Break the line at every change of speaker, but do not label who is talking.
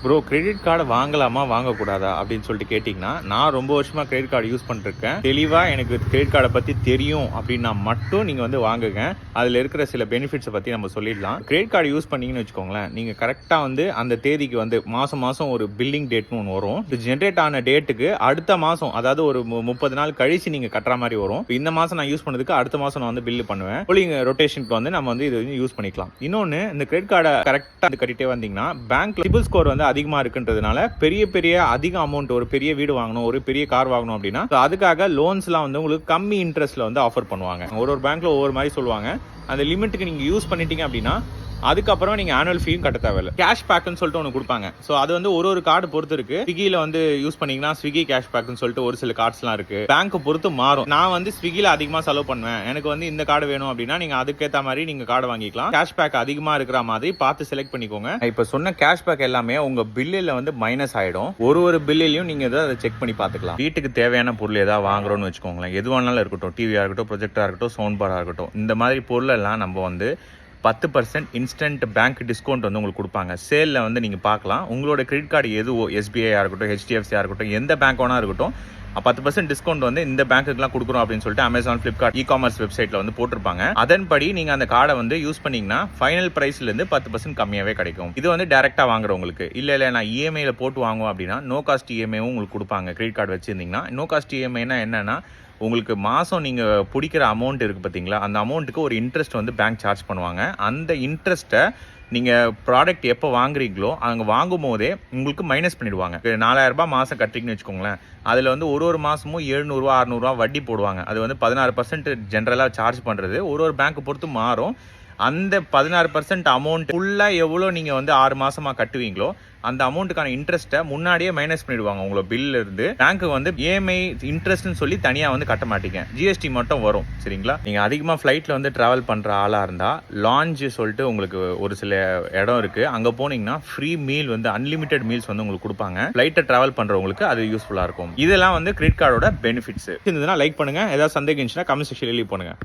Bro credit card வாங்கலாமா வாங்கக்கூடாதா அப்படின்னு சொல்லிட்டு கேட்டிங்கன்னா, நான் ரொம்ப வருஷமாக கிரெடிட் கார்டு யூஸ் பண்ணிருக்கேன். தெளிவாக எனக்கு கிரெடிட் கார்டை பற்றி தெரியும் அப்படின்னா மட்டும் நீங்கள் வந்து வாங்குங்க. அதில் இருக்கிற சில பெனிஃபிட்ஸை பற்றி நம்ம சொல்லிடலாம். கிரெடிட் கார்டு யூஸ் பண்ணீங்கன்னு வச்சுக்கோங்களேன், நீங்கள் கரெக்டாக வந்து அந்த தேதிக்கு வந்து மாதம் மாதம் ஒரு பில்லிங் டேட்னு ஒன்று வரும். இது ஜென்ரேட் ஆன டேட்டுக்கு அடுத்த மாதம், அதாவது ஒரு 30 நாள் கழிச்சு நீங்கள் கட்டுற மாதிரி வரும். இந்த மாதம் நான் யூஸ் பண்ணதுக்கு அடுத்த மாதம் நான் வந்து பில்லு பண்ணுவேன். பில்லிங் ரொட்டேஷனுக்கு வந்து நம்ம வந்து இது யூஸ் பண்ணிக்கலாம். இன்னொன்று, இந்த கிரெடிட் கார்டை கரெக்டாக கட்டிட்டே வந்தீங்கன்னா பேங்க் சிபில் ஸ்கோர் வந்து அதிகமாக இருக்குன்றதுனால பெரிய அதிக அமௌண்ட், ஒரு பெரிய வீடு வாங்கணும், ஒரு பெரிய கார் வாங்கணும் அப்படின்னா அதுக்காக லோன்ஸ்லாம் வந்து உங்களுக்கு கம்மி இன்ட்ரெஸ்ட்ல வந்து ஆஃபர் பண்ணுவாங்க. ஒரு பேங்க்ல ஒவ்வொரு மாதிரி சொல்லுவாங்க. அந்த லிமிட்டுக்கு நீங்க யூஸ் பண்ணிட்டீங்க அப்படின்னா அதுக்கப்புறம் நீங்க ஆனுவல் ஃபீயும் கட்ட தேவையில்லை. கேஷ் பேக்னு சொல்லிட்டு ஒன்று கொடுப்பாங்க. ஸோ அது வந்து ஒரு கார்டு பொறுத்து இருக்கு. ஸ்விக்கியில் வந்து யூஸ் பண்ணீங்கன்னா ஸ்விக்கி கேஷ் பேக்னு சொல்லிட்டு ஒரு சில கார்ட்ஸ்லாம் இருக்கு. பேங்க் பொறுத்து மாறும். நான் வந்து ஸ்விக்கியில் அதிகமாக செலவு பண்ணுவேன், எனக்கு வந்து இந்த கார்டு வேணும் அப்படின்னா நீங்க அதுக்கேற்ற மாதிரி நீங்க கார்டு வாங்கிக்கலாம். கேஷ் பேக் அதிகமாக இருக்கிற மாதிரி பார்த்து செலக்ட் பண்ணிக்கோங்க. இப்போ சொன்ன கேஷ் பேக் எல்லாமே உங்க பில்லில் வந்து மைனஸ் ஆயிடும். ஒரு பில்லையும் நீங்க அதை செக் பண்ணி பார்த்துக்கலாம். வீட்டுக்கு தேவையான பொருள் ஏதாவது வாங்குறோம்னு வச்சுக்கோங்களேன், எதுவானாலும் இருக்கட்டும், டிவியா இருக்கட்டும், ப்ரொஜெக்டரா இருக்கட்டும், சவுண்ட் பாரா இருக்கட்டும், இந்த மாதிரி பொருள் எல்லாம் நம்ம வந்து 10% இன்ஸ்டன்ட் பேங்க் டிஸ்கவுண்ட் வந்து உங்களுக்கு கொடுப்பாங்க. சேலில் வந்து நீங்கள் பார்க்கலாம். உங்களோட கிரெடிட் கார்டு எதுவோ, எஸ்பிஐயாக இருக்கட்டும், ஹெச்டிஎஃப்சியாக இருக்கட்டும், எந்த பேங்க் வேணா இருக்கட்டும், 10% டிஸ்கவுண்ட் வந்து இந்த பேங்க்குலாம் கொடுக்குறோம் அப்படின்னு சொல்லிட்டு அமேசான், ஃபிளிப்கார்ட், இ-காமர்ஸ் வெப்சைட்டில் வந்து போட்டிருப்பாங்க. அதன்படி நீங்கள் அந்த கார்டை வந்து யூஸ் பண்ணீங்கன்னா ஃபைனல் ப்ரைஸ்லேருந்து 10% கம்மியாகவே கிடைக்கும். இது வந்து டேரெக்டாக வாங்குறவங்களுக்கு. இல்லை நான் இஎம்ஐயில் போட்டு வாங்குவோம் அப்படின்னா நோ காஸ்ட் இஎம்ஐவும் உங்களுக்கு கொடுப்பாங்க. கிரெடிட் கார்டு வச்சுருந்தீங்கன்னா நோ காஸ்ட் இஎம்ஐனா என்னன்னா, உங்களுக்கு மாதம் நீங்கள் பிடிக்கிற அமௌண்ட் இருக்குது பார்த்தீங்களா, அந்த அமௌண்ட்டுக்கு ஒரு இன்ட்ரெஸ்ட் வந்து பேங்க் சார்ஜ் பண்ணுவாங்க. அந்த இன்ட்ரெஸ்ட்டை நீங்கள் ப்ராடக்ட் எப்போ வாங்குறீங்களோ அங்கே வாங்கும் போதே உங்களுக்கு மைனஸ் பண்ணிடுவாங்க. 4000 ரூபாய் மாதம் கட்டுறீங்கன்னு வச்சுக்கோங்களேன், அதில் வந்து ஒரு மாதமும் 700 600 வட்டி போடுவாங்க. அது வந்து 16% ஜென்ரலாக சார்ஜ் பண்ணுறது. ஒரு பேங்க் பொறுத்து மாறும். அந்த 16% அமௌண்ட் ஃபுல்லாக எவ்வளோ நீங்கள் வந்து 6 மாதமாக கட்டுவீங்களோ அந்த அமௌண்ட்டுக்கான இன்ட்ரெஸ்ட்டை முன்னாடியே மைனஸ் பண்ணிடுவாங்க உங்களோட பில்ல இருந்து. பேங்க்கு வந்து இஎம்ஐ இன்ட்ரெஸ்ட்னு சொல்லி தனியாக வந்து கட்ட மாட்டீங்க, ஜிஎஸ்டி மட்டும் வரும். சரிங்களா? நீங்கள் அதிகமாக ஃப்ளைட்டில் வந்து ட்ராவல் பண்ணுற ஆளாக இருந்தால் லான்ச் சொல்லிட்டு உங்களுக்கு ஒரு சில இடம் இருக்குது. அங்கே போனீங்கன்னா ஃப்ரீ மீல் வந்து அன்லிமிட்டெட் மீல்ஸ் வந்து உங்களுக்கு கொடுப்பாங்க. ஃப்ளைட்டை ட்ராவல் பண்ணுறவங்களுக்கு அது யூஸ்ஃபுல்லாக இருக்கும். இதெல்லாம் வந்து கிரெடிட் கார்டோட பெனிஃபிட்ஸ். இருந்ததுன்னா லைக் பண்ணுங்கள். ஏதாவது சந்தேகம் இருந்துச்சுன்னா கமெண்ட் செக்ஷனில் லீவ் பண்ணுங்கள்.